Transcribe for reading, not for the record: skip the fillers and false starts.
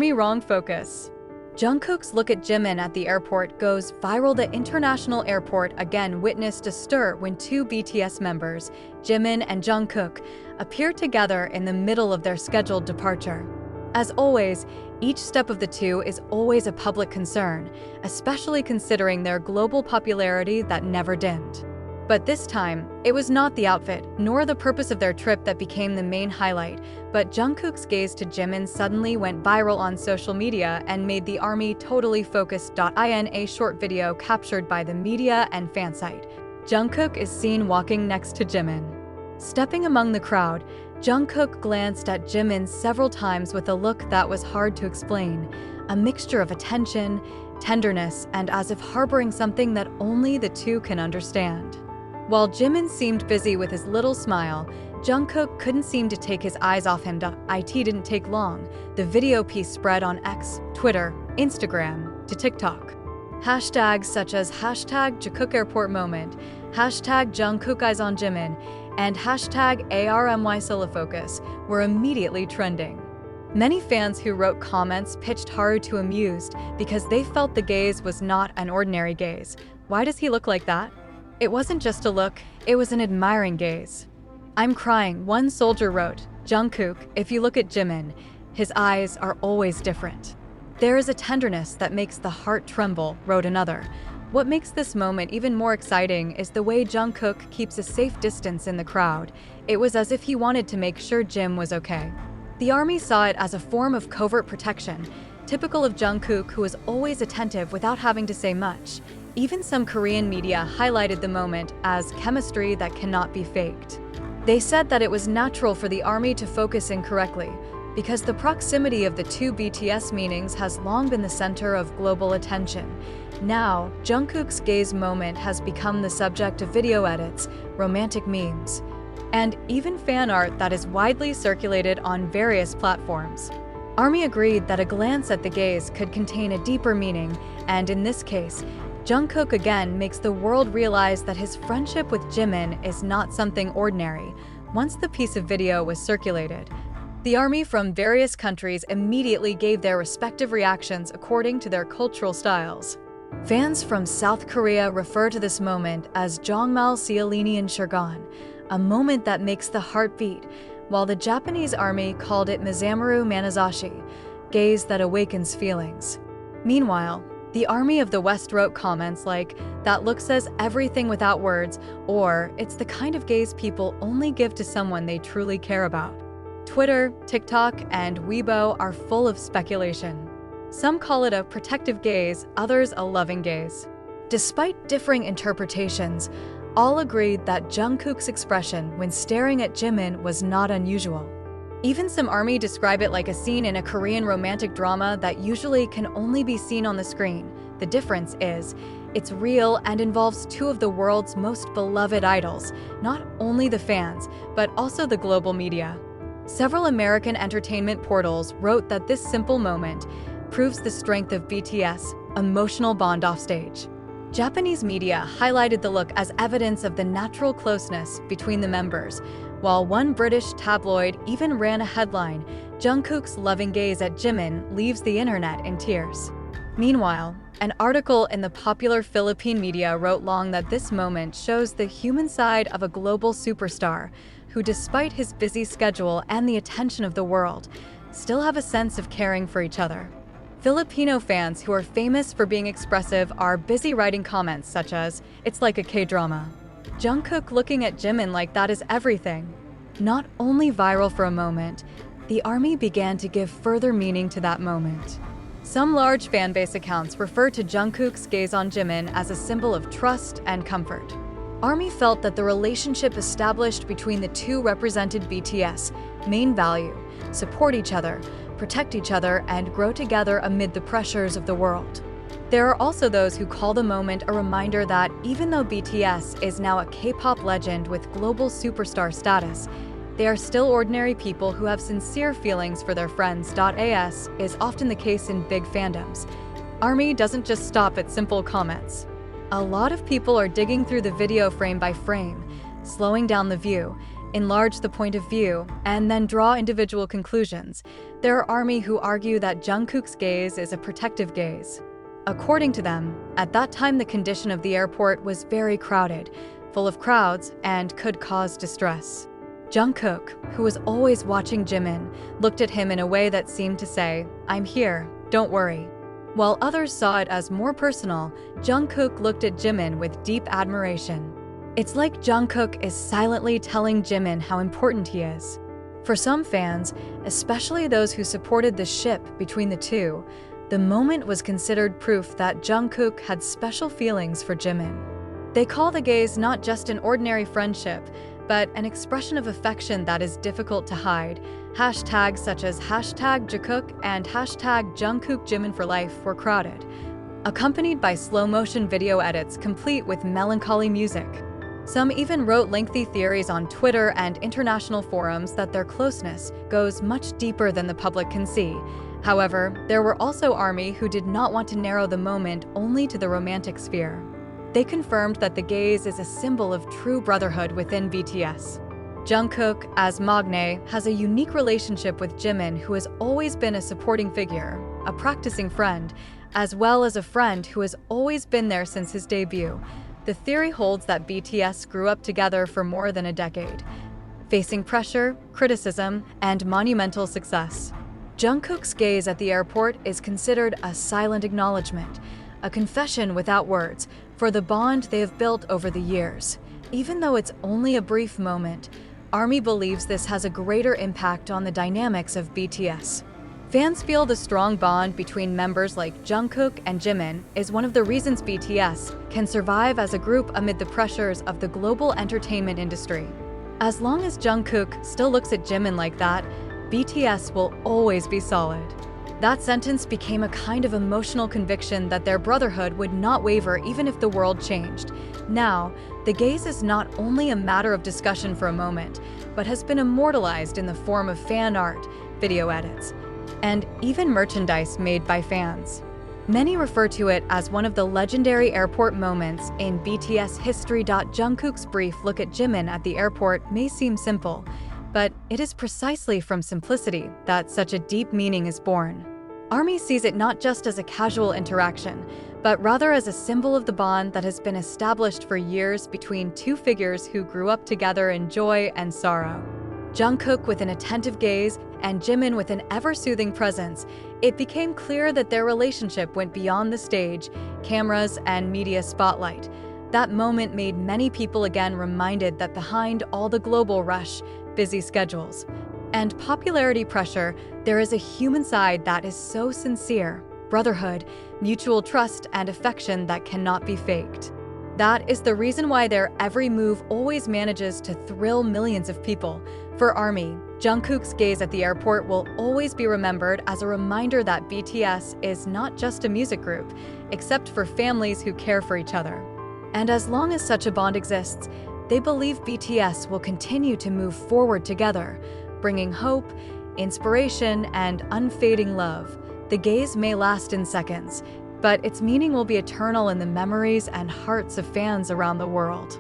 ARMY wrong focus. Jungkook's look at Jimin at the airport goes viral. The international airport again witnessed a stir when two BTS members, Jimin and Jungkook, appeared together in the middle of their scheduled departure. As always, each step of the two is always a public concern, especially considering their global popularity that never dimmed. But this time, it was not the outfit, nor the purpose of their trip that became the main highlight, but Jungkook's gaze to Jimin suddenly went viral on social media and made the ARMY totally focused. In a short video captured by the media and fan site, Jungkook is seen walking next to Jimin. Stepping among the crowd, Jungkook glanced at Jimin several times with a look that was hard to explain, a mixture of attention, tenderness, and as if harboring something that only the two can understand. While Jimin seemed busy with his little smile, Jungkook couldn't seem to take his eyes off him. It didn't take long. The video piece spread on X, Twitter, Instagram, to TikTok. Hashtags such as #Jungkook Airport Moment, #Jungkook Eyes on Jimin, and #ARMY Solo Focus were immediately trending. Many fans who wrote comments pitched hard to amused because they felt the gaze was not an ordinary gaze. Why does he look like that? It wasn't just a look, it was an admiring gaze. I'm crying, one soldier wrote. Jungkook, if you look at Jimin, his eyes are always different. There is a tenderness that makes the heart tremble, wrote another. What makes this moment even more exciting is the way Jungkook keeps a safe distance in the crowd. It was as if he wanted to make sure Jim was okay. The ARMY saw it as a form of covert protection, typical of Jungkook, who is always attentive without having to say much. Even some Korean media highlighted the moment as chemistry that cannot be faked. They said that it was natural for the ARMY to focus in correctly, because the proximity of the two BTS meetings has long been the center of global attention. Now, Jungkook's gaze moment has become the subject of video edits, romantic memes, and even fan art that is widely circulated on various platforms. ARMY agreed that a glance at the gaze could contain a deeper meaning, and in this case, Jungkook again makes the world realize that his friendship with Jimin is not something ordinary. Once the piece of video was circulated, the ARMY from various countries immediately gave their respective reactions according to their cultural styles. Fans from South Korea refer to this moment as 정말 시원한 시간, a moment that makes the heart beat, while the Japanese ARMY called it Mizamoru Manazashi, gaze that awakens feelings. Meanwhile, the ARMY of the West wrote comments like, "That look says everything without words," or "It's the kind of gaze people only give to someone they truly care about." Twitter, TikTok, and Weibo are full of speculation. Some call it a protective gaze, others a loving gaze. Despite differing interpretations, all agreed that Jungkook's expression when staring at Jimin was not unusual. Even some ARMY describe it like a scene in a Korean romantic drama that usually can only be seen on the screen. The difference is, it's real and involves two of the world's most beloved idols, not only the fans, but also the global media. Several American entertainment portals wrote that this simple moment proves the strength of BTS' emotional bond offstage. Japanese media highlighted the look as evidence of the natural closeness between the members, while one British tabloid even ran a headline, "Jungkook's loving gaze at Jimin leaves the internet in tears." Meanwhile, an article in the popular Philippine media wrote long that this moment shows the human side of a global superstar, who despite his busy schedule and the attention of the world, still have a sense of caring for each other. Filipino fans who are famous for being expressive are busy writing comments such as, "It's like a K-drama." Jungkook looking at Jimin like that is everything. Not only viral for a moment, the ARMY began to give further meaning to that moment. Some large fanbase accounts refer to Jungkook's gaze on Jimin as a symbol of trust and comfort. ARMY felt that the relationship established between the two represented BTS' main value: support each other, protect each other, and grow together amid the pressures of the world. There are also those who call the moment a reminder that even though BTS is now a K-pop legend with global superstar status, they are still ordinary people who have sincere feelings for their friends. As is often the case in big fandoms, ARMY doesn't just stop at simple comments. A lot of people are digging through the video frame by frame, slowing down the view, enlarge the point of view, and then draw individual conclusions. There are ARMY who argue that Jungkook's gaze is a protective gaze. According to them, at that time the condition of the airport was very crowded, full of crowds, and could cause distress. Jungkook, who was always watching Jimin, looked at him in a way that seemed to say, "I'm here, don't worry." While others saw it as more personal, Jungkook looked at Jimin with deep admiration. It's like Jungkook is silently telling Jimin how important he is. For some fans, especially those who supported the ship between the two, the moment was considered proof that Jungkook had special feelings for Jimin. They call the gaze not just an ordinary friendship, but an expression of affection that is difficult to hide. Hashtags such as #Jungkook and #Jungkook Jimin for life were crowded, accompanied by slow-motion video edits complete with melancholy music. Some even wrote lengthy theories on Twitter and international forums that their closeness goes much deeper than the public can see. However, there were also ARMY who did not want to narrow the moment only to the romantic sphere. They confirmed that the gaze is a symbol of true brotherhood within BTS. Jungkook, as maknae, has a unique relationship with Jimin, who has always been a supporting figure, a practicing friend, as well as a friend who has always been there since his debut. The theory holds that BTS grew up together for more than a decade, facing pressure, criticism, and monumental success. Jungkook's gaze at the airport is considered a silent acknowledgement, a confession without words, for the bond they have built over the years. Even though it's only a brief moment, ARMY believes this has a greater impact on the dynamics of BTS. Fans feel the strong bond between members like Jungkook and Jimin is one of the reasons BTS can survive as a group amid the pressures of the global entertainment industry. As long as Jungkook still looks at Jimin like that, BTS will always be solid. That sentence became a kind of emotional conviction that their brotherhood would not waver even if the world changed. Now, the gaze is not only a matter of discussion for a moment, but has been immortalized in the form of fan art, video edits, and even merchandise made by fans. Many refer to it as one of the legendary airport moments in BTS history. Jungkook's brief look at Jimin at the airport may seem simple, but it is precisely from simplicity that such a deep meaning is born. ARMY sees it not just as a casual interaction, but rather as a symbol of the bond that has been established for years between two figures who grew up together in joy and sorrow. Jungkook with an attentive gaze and Jimin with an ever-soothing presence, it became clear that their relationship went beyond the stage, cameras, and media spotlight. That moment made many people again reminded that behind all the global rush, busy schedules, and popularity pressure, there is a human side that is so sincere, brotherhood, mutual trust, and affection that cannot be faked. That is the reason why their every move always manages to thrill millions of people. For ARMY, Jungkook's gaze at the airport will always be remembered as a reminder that BTS is not just a music group, except for families who care for each other. And as long as such a bond exists, they believe BTS will continue to move forward together, bringing hope, inspiration, and unfading love. The gaze may last in seconds, but its meaning will be eternal in the memories and hearts of fans around the world.